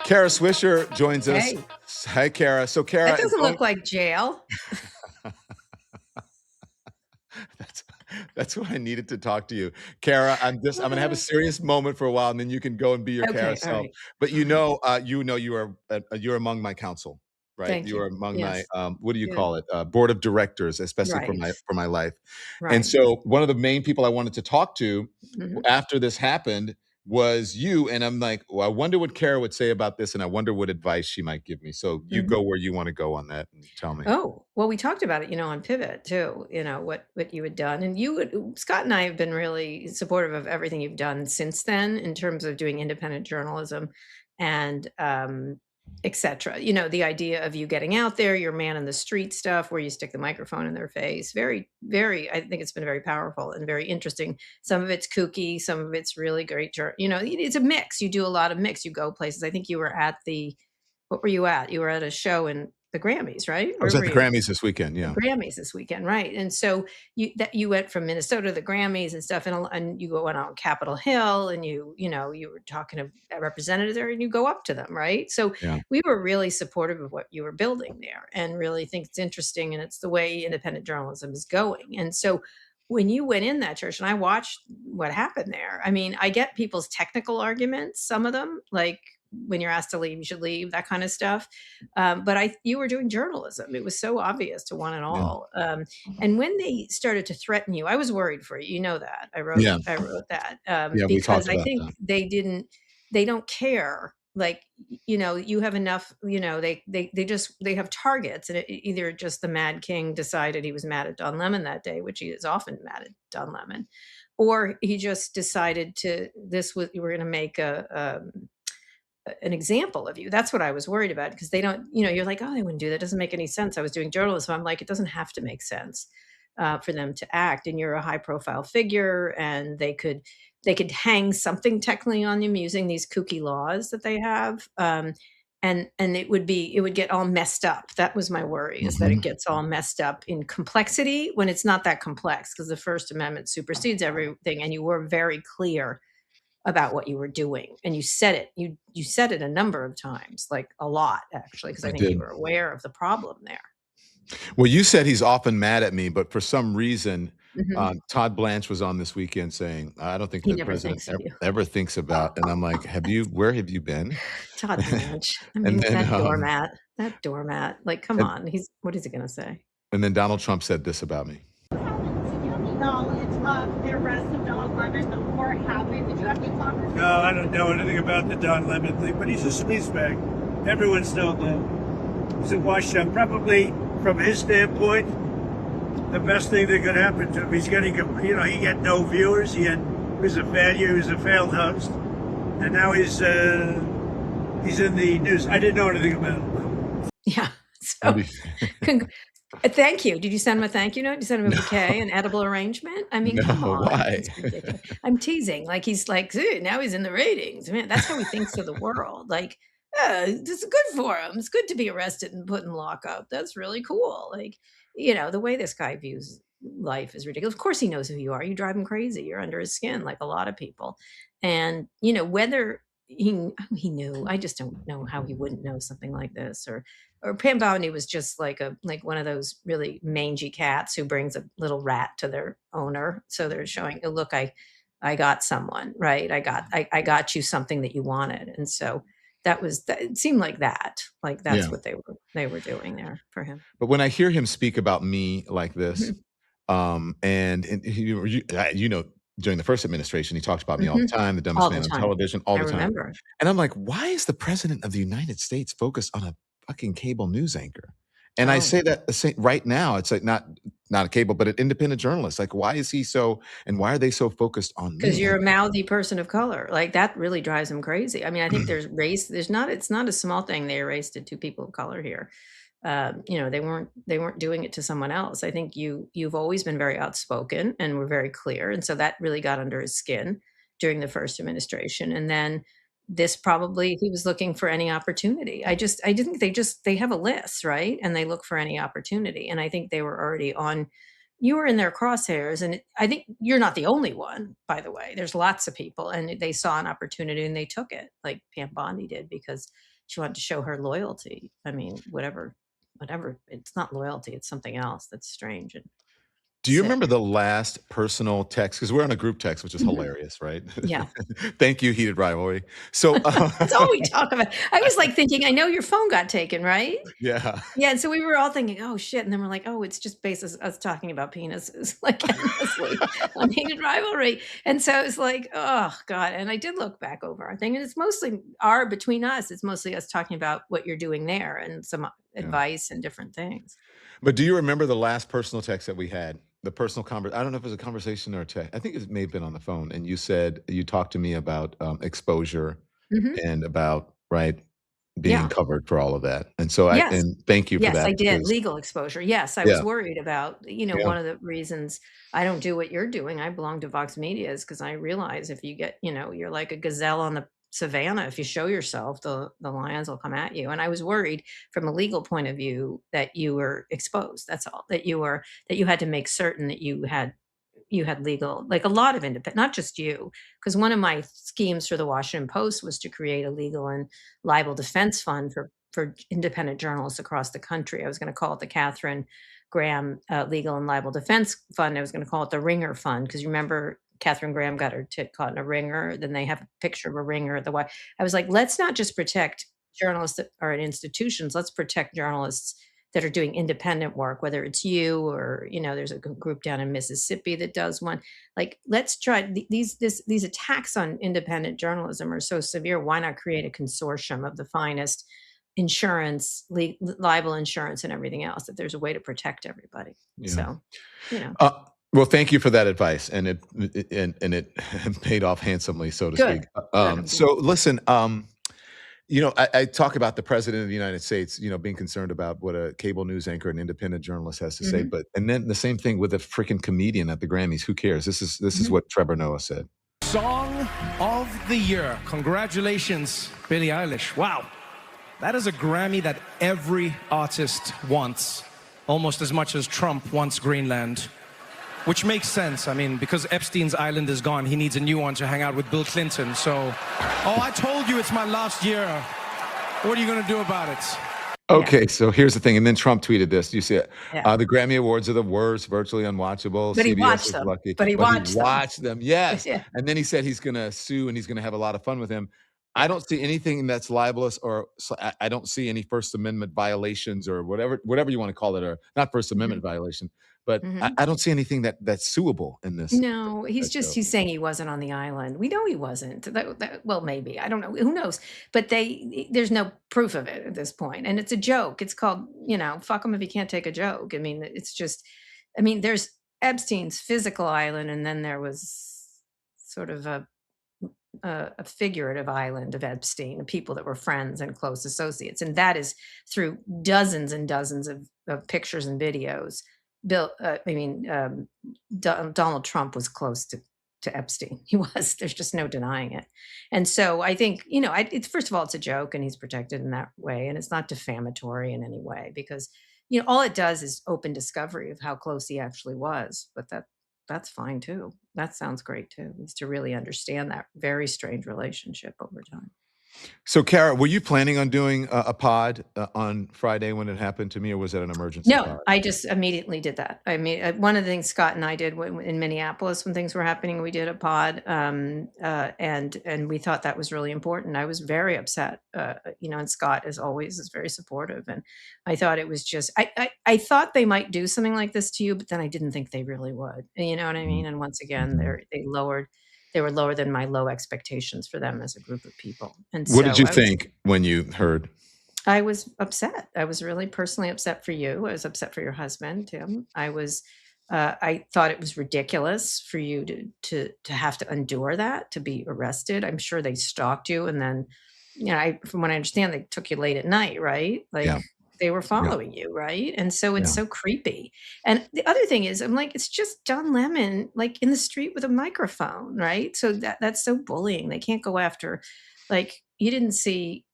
Kara Swisher joins us. Hey. Hi, Kara. So, Kara, That doesn't look like jail. that's what I needed to talk to you, Kara. I'm gonna have a serious moment for a while, and then you can go and be your Kara Okay, all self. right. But you're among my council, right? Thank You are you. among my Yes. what do you Good. call it? Board of directors, especially for Right. my life. And Right. so, one of the main people I wanted to talk to Mhm. after this happened was you, and I'm like, well, I wonder what Kara would say about this, and I wonder what advice she might give me. So you Mhm. go where you want to go on that and tell me. Oh, well, we talked about it, on Pivot too, what you had done. And Scott and I have been really supportive of everything you've done since then in terms of doing independent journalism and et cetera. The idea of you getting out there, your man in the street stuff where you stick the microphone in their face. Very, very, I think it's been very powerful and very interesting. Some of it's kooky, some of it's really great. It's a mix. You do a lot of mix. You go places. I think you were at what were you at? You were at a show in the Grammys, right? I was Where at were the you? Grammys this weekend. The Yeah. Grammys this weekend, right? And so you went from Minnesota to the Grammys and stuff, and you went on Capitol Hill, and you were talking to a representative there, and you go up to them, right? So Yeah. we were really supportive of what you were building there, and really think it's interesting, and it's the way independent journalism is going. And so when you went in that church, and I watched what happened there, I mean, I get people's technical arguments, some of them, like when you're asked to leave, you should leave, that kind of stuff. But you were doing journalism. It was so obvious to one and Yeah. all. And when they started to threaten you, I was worried for you. You know that Yeah. I wrote that Yeah. We because talked I about think that. they don't care. Like, you have enough, they have targets, and either just the Mad King decided he was mad at Don Lemon that day, which he is often mad at Don Lemon, or he just decided you were going to make an example of you. That's what I was worried about, because they don't, you're like, oh, they wouldn't do that. Doesn't make any sense. I was doing journalism. I'm like, it doesn't have to make sense for them to act. And you're a high profile figure, and they could hang something technically on you using these kooky laws that they have. And it would get all messed up. That was my worry, is that it Mhm. gets all messed up in complexity when it's not that complex, because the First Amendment supersedes everything. And you were very clear about what you were doing, and you said it. You said it a number of times, like a lot actually, because I I think you did. were aware of the problem there. Well, you said he's often mad at me, but for some reason, Mhm. Todd Blanche was on this weekend saying, "I don't think He the never president thinks of you. ever thinks about." And I'm like, Where have you been?" Todd Blanche. I And mean, then, that doormat, like, come and, on. What is he gonna say? and then Donald Trump said this about me. Knowledge of the arrest of Don Lemon before it happened? Did you have any conversation? No, I don't know anything about the Don Lemon thing, but he's a sleazebag. Everyone's known that. He's a washed-up. Probably, from his standpoint, the best thing that could happen to him. He's getting, he had no viewers. He was a failure. He was a failed host, and now he's in the news. I didn't know anything about him. Yeah. What do So, you- cong thank you. Did you send him a thank you note? Did you send him a bouquet, an edible arringement? I mean, come No, on. why? It's ridiculous. I'm teasing. Like, he's like, "Ooh, now he's in the ratings." Man, that's how he thinks of the world. Like, "Oh, this is good for him. It's good to be arrested and put in lockup. That's really cool." Like, the way this guy views life is ridiculous. Of course he knows who you are. You drive him crazy. You're under his skin like a lot of people. And, whether he knew, I just don't know how he wouldn't know something like this. Or Pam Bondi was just like one of those really mangy cats who brings a little rat to their owner. So they're showing, "Oh, look, I got someone, right? I got you something that you wanted." And so it seemed like that. Like, Yeah. that's what they were doing there for him. But when I hear him speak about me like this, Mhm. and during the first administration, he talked about me all the Mhm. time, the dumbest All the man on time. television, all I the time. remember. And I'm like, why is the president of the United States focused on a fucking cable news anchor? And I Oh. say that right now, it's like not a cable, but an independent journalist. Like, why is he so, and why are they so focused on 'Cause me? you're a mouthy person of color, like, that really drives them crazy. I mean, I think it's not a small thing they erased it to people of color here. They weren't doing it to someone else. I think you've always been very outspoken and were very clear, and so that really got under his skin during the first administration, and then this, probably he was looking for any opportunity. I didn't they have a list, right? And they look for any opportunity, and I think they were already on you were in their crosshairs, and I think you're not the only one, by the way. There's lots of people, and they saw an opportunity and they took it, like Pam Bondi did, because she wanted to show her loyalty. I mean, whatever, it's not loyalty, it's something else that's strange and Do you sick. remember the last personal text? Because we're on a group text, which is Mhm. hilarious, right? Yeah. Thank you, heated rivalry. So, That's all we talk about. I was like thinking, I know your phone got taken, right? yeah. Yeah, and so we were all thinking, "Oh, shit," and then we're like, "Oh, it's just basis us talking about penises, like, endlessly on Hated Rivalry," and so it's like, "Oh, god," and I did look back over our thing, and it's mostly between us, it's mostly us talking about what you're doing there and some Yeah. advice and different things. But do you remember the last personal text that we had? The personal I don't know if it was a conversation or a text. I think it may have been on the phone, and you said you talked to me about, exposure Mhm. and about, right, being Yeah. covered for all of that, and so I Yes. and thank you for Yes, that I did, because legal exposure. Yes, I was yeah, worried about, yeah, one of the reasons I don't do what you're doing, I belong to Vox Media is because I realize if you get, you're like a gazelle on the savannah, if you show yourself, the lions will come at you, and I was worried from a legal point of view that you were exposed, that's all, that you had to make certain that you had legal, like a lot of independent, not just you, because one of my schemes for the Washington Post was to create a legal and libel defense fund for independent journalists across the country. I was going to call it the Catherine Graham Legal and Libel Defense Fund. I was going to call it the Ringer Fund because you remember Catherine Graham got her tit caught in a ringer. Then they have a picture of a ringer at the White. I was like, let's not just protect journalists that are in institutions. Let's protect journalists that are doing independent work, whether it's you or, there's a group down in Mississippi that does one. Like, let's try these attacks on independent journalism are so severe. Why not create a consortium of the finest insurance, libel insurance, and everything else? That there's a way to protect everybody. yeah. So, you know, Uh, well, thank you for that advice, and it paid off handsomely, so to speak. good, good. I'm So glad. listen, I talk about the president of the United States, being concerned about what a cable news anchor and independent journalist has to say, Mhm, but and then the same thing with a freaking comedian at the Grammys. Who cares? This is mhm. what Trevor Noah said. Song of the Year. Congratulations, Billie Eilish. Wow. That is a Grammy that every artist wants, almost as much as Trump wants Greenland. Which makes sense. I mean, because Epstein's island is gone, he needs a new one to hang out with Bill Clinton. So, oh, I told you it's my last year. What are you going to do about it? Yeah, Okay, so here's the thing, and then Trump tweeted this. You see it. yeah. The Grammy Awards are the worst, virtually unwatchable. But he CBS watched is them. lucky, But he but he watched them. watched them. Yes, Yeah. and then he said he's going to sue and he's going to have a lot of fun with him. I Yeah. don't see anything that's libelous, or I don't see any First Amendment violations or whatever you want to call it, or not First Amendment Mhm, violation, but I, mhm. I don't see anything that's suable in this No, that show. he's saying he wasn't on the island. We know he wasn't. Well, maybe. I don't know. Who knows? But there's no proof of it at this point. And it's a joke. It's called, fuck him if he can't take a joke. I mean, it's just there's Epstein's physical island and then there was sort of a figurative island of Epstein, of people that were friends and close associates. And that is through dozens and dozens of pictures and videos. Donald Trump was close to Epstein. He was. There's just no denying it. And so I think, it's first of all, it's a joke, and he's protected in that way, and it's not defamatory in any way because all it does is open discovery of how close he actually was. But that's fine too. That sounds great too. Is to really understand that very strange relationship over time. So, Kara, were you planning on doing a pod on Friday when it happened to me, or was that an emergency No, pod? I just immediately did that. I mean, one of the things Scott and I did in Minneapolis when things were happening, we did a pod, and we thought that was really important. I was very upset, and Scott, as always, is very supportive. And I thought it was just, I thought they might do something like this to you, but then I didn't think they really would. You know what I Mhm. mean? And once again, Mhm. they were lower than my low expectations for them as a group of people. And What did so you I was think when you heard? I was upset. I was really personally upset for you. I was upset for your husband, Tim. I thought it was ridiculous for you to have to endure that, to be arrested. I'm sure they stalked you, and then, from what I understand, they took you late at night, right? Like Yeah, they were yeah, following you, right? And so it's yeah. so creepy. And the other thing is, I'm like, it's just John Lemon, like in the street with a microphone, right? So that's so bullying. They can't go after, like, you didn't see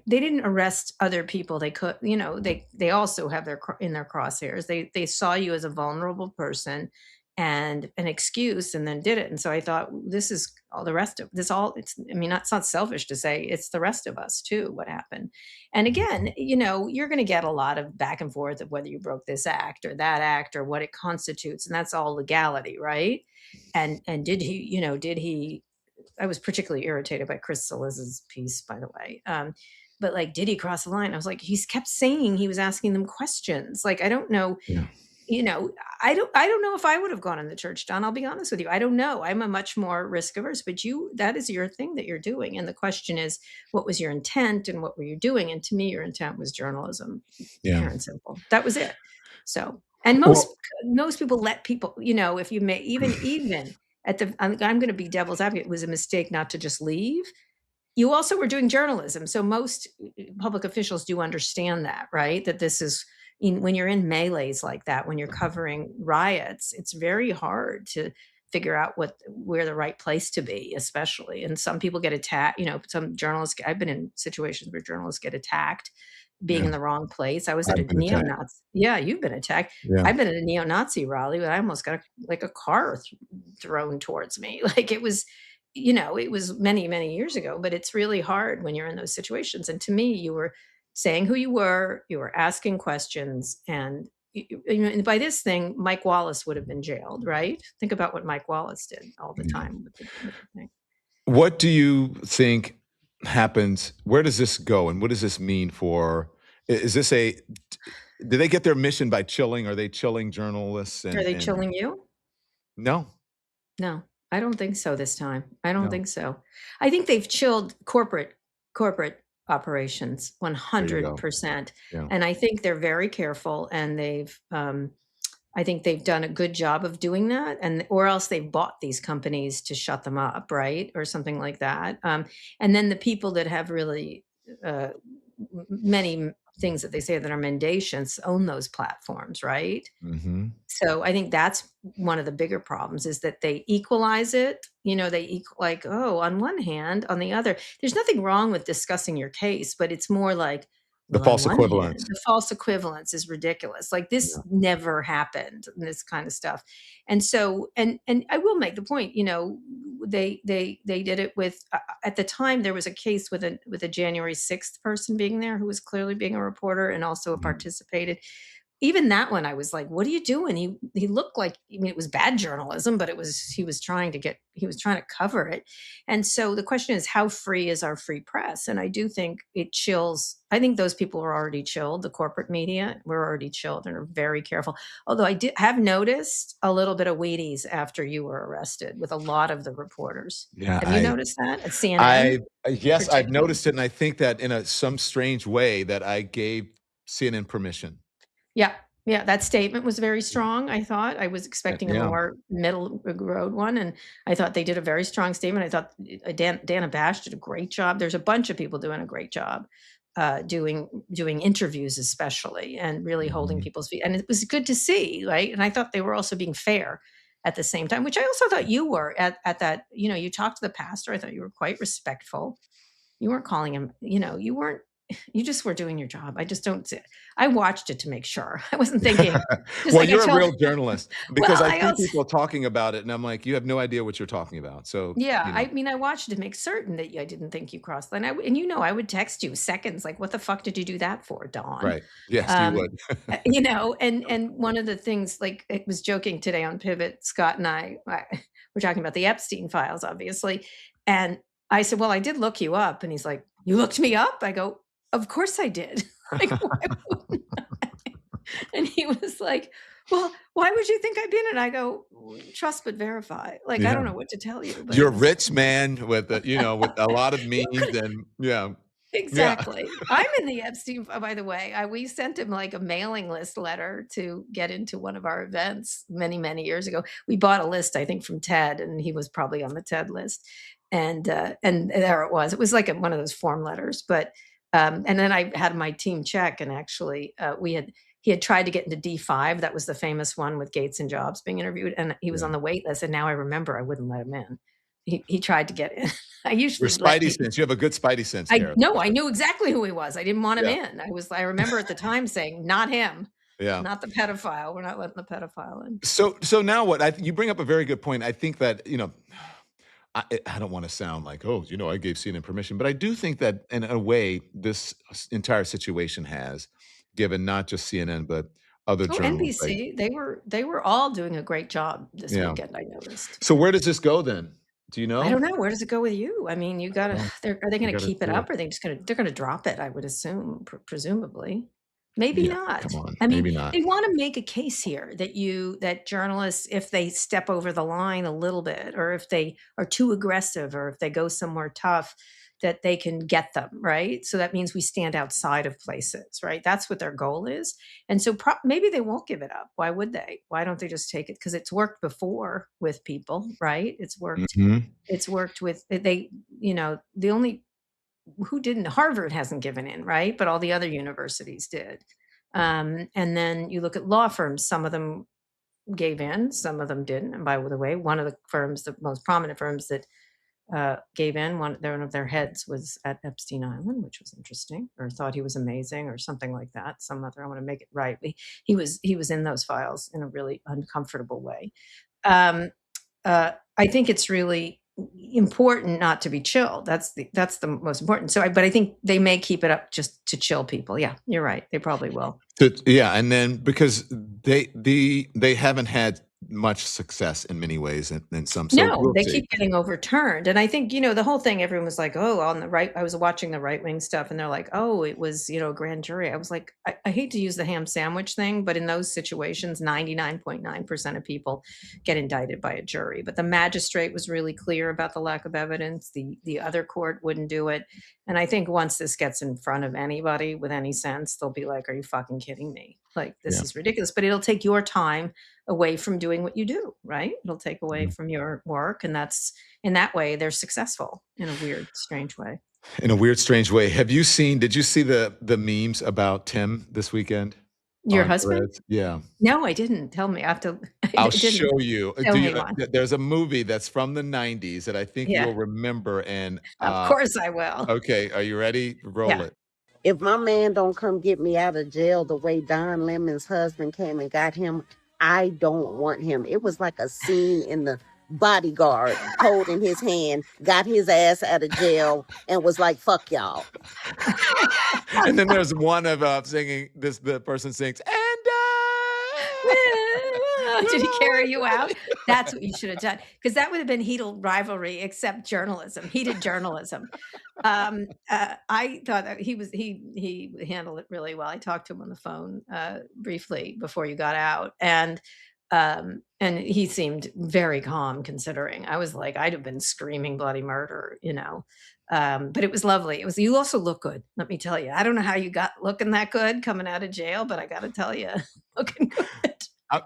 they didn't arrest other people. They could, they also have in their crosshairs. They saw you as a vulnerable person. and an excuse, and then did it. And so I thought, this is all the rest of this, all it's, I mean, it's not selfish to say it's the rest of us too, what happened. And again, you're going to get a lot of back and forth of whether you broke this act or that act or what it constitutes. And that's all legality, right? And did he, I was particularly irritated by Chris Solis's piece, by the way. But like, did he cross the line? I was like, he's kept saying he was asking them questions. Like, I don't know, Yeah. I don't know if I would have gone in the church, Don. I'll be honest with you. I don't know. I'm a much more risk averse, but that is your thing that you're doing. And the question is, what was your intent and what were you doing? And to me, your intent was journalism, Yeah. pure and simple. That was it. So, and Well, most people let people, if you may, even at I'm going to be devil's advocate, it was a mistake not to just leave. You also were doing journalism. So most public officials do understand that, right? That this is, when you're in melees like that, when you're covering riots, it's very hard to figure out where the right place to be, especially. And some people get attacked. Some journalists. I've been in situations where journalists get attacked, being yeah, in the wrong place. I was at a I've been attacked. neo-Nazi. Yeah, you've been attacked. Yeah. I've been at a neo-Nazi rally, but I almost got a car thrown towards me. Like it was many, many years ago, but it's really hard when you're in those situations. And to me, you were saying who you were asking questions, and and by this thing, Mike Wallace would have been jailed, right? Think about what Mike Wallace did all the Yeah. time with the thing. What do you think happens? Where does this go? And what does this mean for, is this do they get their mission by chilling? Are they chilling journalists? Are they chilling you? No, No, I don't think so this time. I don't no. think so. I think they've chilled corporate operations There you go. 100%. Yeah. And I think they're very careful, and I think they've done a good job of doing that, or else they've bought these companies to shut them up, right? Or something like that. And then the people that have really many things that they say that are mendacious own those platforms, right? Mm-hmm. So I think that's one of the bigger problems, is that they equalize it. Like, oh, on one hand, on the other, there's nothing wrong with discussing your case, but it's more like, The well, on false one hand, equivalence. the false equivalence is ridiculous. Like this Yeah. never happened, and this kind of stuff. And so, and I will make the point, they did it with, at the time there was a case with a January 6th person being there who was clearly being a reporter and also Mhm. participated. Even that one, I was like, "What are you doing?" He looked like, I mean, it was bad journalism, but he was trying to cover it. And so the question is, how free is our free press? And I do think it chills. I think those people are already chilled. The corporate media were already chilled and are very careful. Although I have noticed a little bit of Wheaties after you were arrested with a lot of the reporters. Yeah. Have you noticed that at CNN? Yes, I've Particularly? noticed it. And I think that in some strange way that I gave CNN permission. Yeah. Yeah, that statement was very strong, I thought. I was expecting a Yeah. more middle road one, and I thought they did a very strong statement. I thought Dana Bash did a great job. There's a bunch of people doing a great job, doing interviews especially, and really holding Mhm. people's feet. And it was good to see, right? And I thought they were also being fair at the same time, which I also thought you were at that. You talked to the pastor. I thought you were quite respectful. You weren't calling him, you weren't, you just were doing your job. I watched it to make sure. I wasn't thinking, just Well, like I you're a told, real journalist because well, I I see also, people talking about it, and I'm like, you have no idea what you're talking about. So, yeah, I mean, I watched it to make certain that I didn't think you crossed the line. And I would text you seconds, like, what the fuck did you do that for, Dawn? right. Yes, you Um, would. and one of the things, like, it was joking today on Pivot, Scott and I were talking about the Epstein files, obviously. And I said, well, I did look you up. And he's like, you looked me up? I go, of course I did. Like, why wouldn't I? And he was like, well, why would you think I'd been in? I go, trust but verify. Like, I Yeah. don't know what to tell you. But You're a rich man with with a lot of means, and yeah. exactly. I'm in the Epstein, by the way. We sent him like a mailing list letter to get into one of our events many, many years ago. We bought a list, I think, from TED, and he was probably on the TED list. And there it was. It was like one of those form letters. But and then I had my team check, and actually he had tried to get into D5. That was the famous one with Gates and Jobs being interviewed, and he was Yeah. on the wait list. And now I remember I wouldn't let him in. He tried to get in. I Your usually let spidey people. sense. You have a good spidey sense, Kara. No, I knew exactly who he was. I didn't want him Yeah. in. I remember at the time saying, "Not him." Yeah. Not the pedophile. We're not letting the pedophile in. So now what? You bring up a very good point. I think that, I don't want to sound like, oh, I gave CNN permission, but I do think that in a way, this entire situation has given not just CNN, but other Oh, journalists, like, NBC, they were all doing a great job this yeah. weekend, I noticed. So where does this go then? Do you I know? don't know, where does it go with you? I mean, you gotta Well, are they we gonna got to keep it see it. up? Or they're gonna drop it, I would assume, presumably. Maybe Yeah, not. come on, I mean, maybe not. they wanna make a case here that journalists, if they step over the line a little bit, or if they are too aggressive, or if they go somewhere tough, that they can get them, right? So that means we stand outside of places, right? That's what their goal is. And so maybe they won't give it up. Why would they? Why don't they just take it? Because it's worked before with people, right? Mhm. It's worked with the only who didn't Harvard hasn't given in, right? But all the other universities did. And then you look at law firms, some of them gave in, some of them didn't. And by the way, one of the firms, the most prominent firms that gave in, one of their heads was at Epstein Island, which was interesting, or thought he was amazing, or something like that. Some other, I want to make it right. He was in those files in a really uncomfortable way. Um, I think it's really important not to be chilled. That's the most important. But I think they may keep it up just to chill people. Yeah, you're right. They probably will. Yeah, and then because they haven't had much success in many ways, in some, so No, we'll they see. keep getting overturned, and I think, the whole thing, everyone was like, "Oh, on the right." I was watching the right-wing stuff, and they're like, "Oh, it was, a grand jury." I was like, I hate to use the ham sandwich thing, but in those situations, 99.9% of people get indicted by a jury. But the magistrate was really clear about the lack of evidence. The other court wouldn't do it, and I think once this gets in front of anybody with any sense, they'll be like, "Are you fucking kidding me? Like, this Yeah. is ridiculous." But it'll take your time away from doing what you do, right? It'll take away Mhm. from your work, and that's in that way they're successful in a weird, strange way. In a weird, strange way. Did you see the memes about Tim this weekend Your on husband? Threads? Yeah. No, I didn't. Tell me. I have to. I I'll didn't. show you. Show me one. There's a movie that's from the '90s that I think Yeah, you'll remember, and, of course I will. okay, are you ready? Roll Yeah. it. If my man don't come get me out of jail the way Don Lemon's husband came and got him, I don't want him. It was like a scene in The Bodyguard holding his hand, got his ass out of jail, and was like, fuck y'all. And then there's one of singing this. The person sings, Did he carry you out? That's what you should have done, because that would have been heated rivalry, except heated journalism. I thought that he handled it really well. I talked to him on the phone briefly before you got out, and he seemed very calm considering. I was like, I'd have been screaming bloody murder. But it was lovely. You also look good, let me tell you. I don't know how you got looking that good coming out of jail, but I got to tell you, looking good.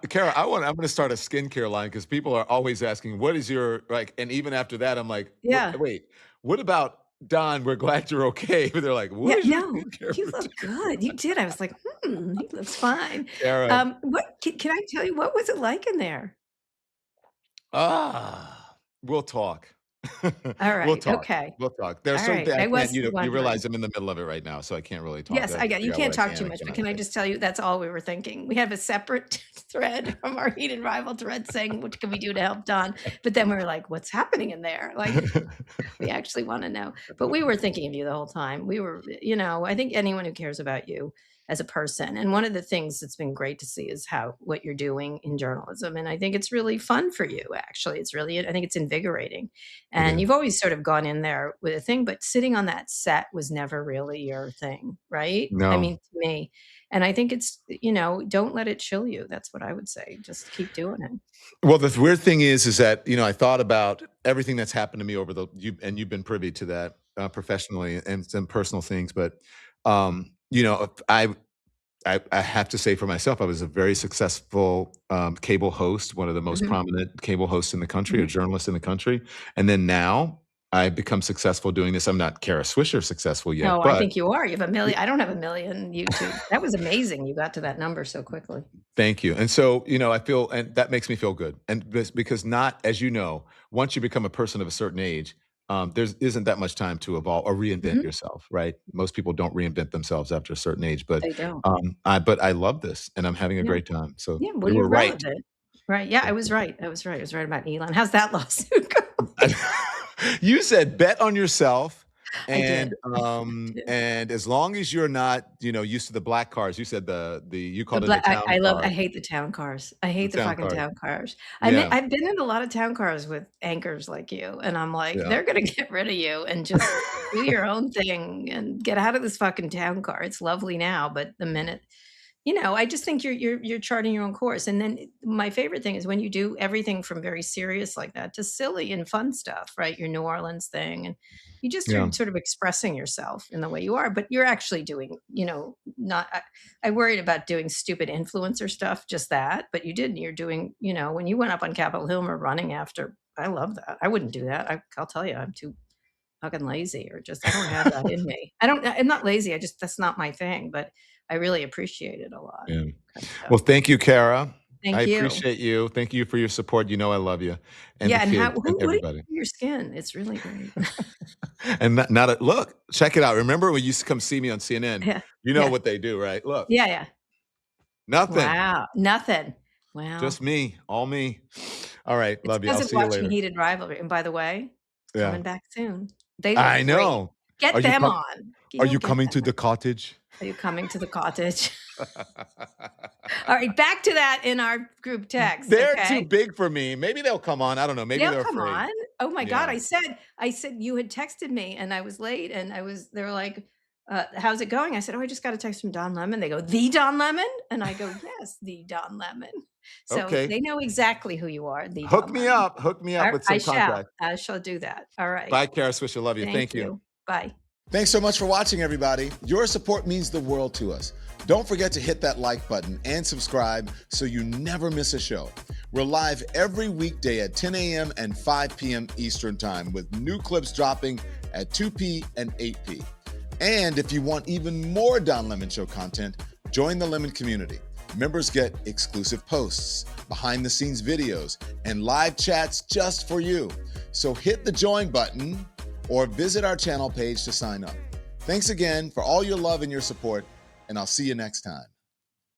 Kara, I'm going to start a skincare line because people are always asking, "What is your like?" And even after that, I'm like, Yeah. Wait, what about Don? We're glad you're okay." But they're like, Yeah, "What is your no, skincare you look routine?" good. You did. I was like, he looks fine. Kara, What can I tell you? What was it like in there? we'll talk. All We'll right. talk. Okay. We'll talk. There's All certain right. th1 I I can't. was You wondering. realize I'm in the middle of it right now, so I can't really talk. Yes, I I have to get it. You figure out can't what I talk too can and much, but cannot can I say. just tell you that's all we were thinking. We have a separate thread from our heated rival thread saying, what can we do to help Don? But then we were like, what's happening in there? Like, we actually want to know. But we were thinking of you the whole time. I think anyone who cares about you as a person. And one of the things that's been great to see is what you're doing in journalism. And I think it's really fun for you, actually. I think it's invigorating. It And is. you've always sort of gone in there with a thing, but sitting on that set was never really your thing, right? I No. mean, to me. And I think don't let it chill you. That's what I would say. Just keep doing it. Well, the weird thing is that I thought about everything that's happened to me over you've been privy to that professionally and some personal things, but I have to say for myself, I was a very successful cable host, one of the most Mhm, prominent cable hosts in the country, a mhm. journalist in the country, and then now I've become successful doing this. I'm not Kara Swisher successful yet, Oh, I but think you are. You have a million. I don't have a million YouTube. That was amazing. You got to that number so quickly. thank you. And so, I feel, and that makes me feel good. And because not, as you know, once you become a person of a certain age, There isn't that much time to evolve or reinvent Mhm. yourself, right? Most people don't reinvent themselves after a certain age, but They don't. I love this, and I'm having a Yeah. great time. So Yeah, well, we you're were right. relevant. Right, yeah, I Thank was you. right, I was right, I was right about Elon. How's that lawsuit going? You said bet on yourself, I did. I did. and as long as you're not, used to the black cars, you said you The called it a black town I car, hate the town cars. I the hate the town fucking car. town cars. Yeah, I've been in a lot of town cars with anchors like you, and I'm like, yeah. "They're gonna get rid of you and just do your own thing and get out of this fucking town car. It's lovely now, but the minute." I just think you're charting your own course, and then my favorite thing is when you do everything from very serious like that to silly and fun stuff, right? Your New Orleans thing, and you just are Yeah. sort of expressing yourself in the way you are, but you're actually doing, not I worried about doing stupid influencer stuff, just that, but you didn't. You're doing, when you went up on Capitol Hill or running after, I love that. I wouldn't do that. I'll tell you, I'm too fucking lazy or just I don't have that in me. I'm not lazy. That's not my thing, but I really appreciate it a lot. Yeah. So, Well, thank you, Kara. I thank you. appreciate you. Thank you for your support. You know I love you, and the Yeah, and kids and what do you everybody. do to your skin? It's really great. And not a look, check it out. Remember when you used to come see me on CNN? Yeah. You know Yeah. what they do, right? Look, Yeah, yeah. nothing. Wow. Nothing. Wow. Just me, all me. All right, It's love you. because I'll of see you watching later. Heated Rivalry, and by the way, it's Yeah. coming back soon. They look I great. know. Are Get you them com on. are You'll you get coming them to on. the cottage? Are you coming to the cottage? All right, back to that in our group text, They're too okay? big for me. Maybe they'll come on. I don't know. Maybe They'll they're come afraid. on. Oh my god, Yeah. I said you had texted me and I was late and they were like, "How's it going?" I said, "Oh, I just got a text from Don Lemon." They go, "The Don Lemon?" And I go, "Yes, the Don Lemon." So Okay. they know exactly who you are, the Don Lemon. Hook me up with some contact. I shall do that. All right. Bye, Kara Swisher. Love you. Thank Thank you. you. Bye. Thanks so much for watching, everybody. Your support means the world to us. Don't forget to hit that like button and subscribe so you never miss a show. We're live every weekday at 10 a.m. and 5 p.m. Eastern Time with new clips dropping at 2 p. and 8 p. And if you want even more Don Lemon Show content, join the Lemon community. Members get exclusive posts, behind-the-scenes videos, and live chats just for you. So hit the join button or visit our channel page to sign up. Thanks again for all your love and your support, and I'll see you next time.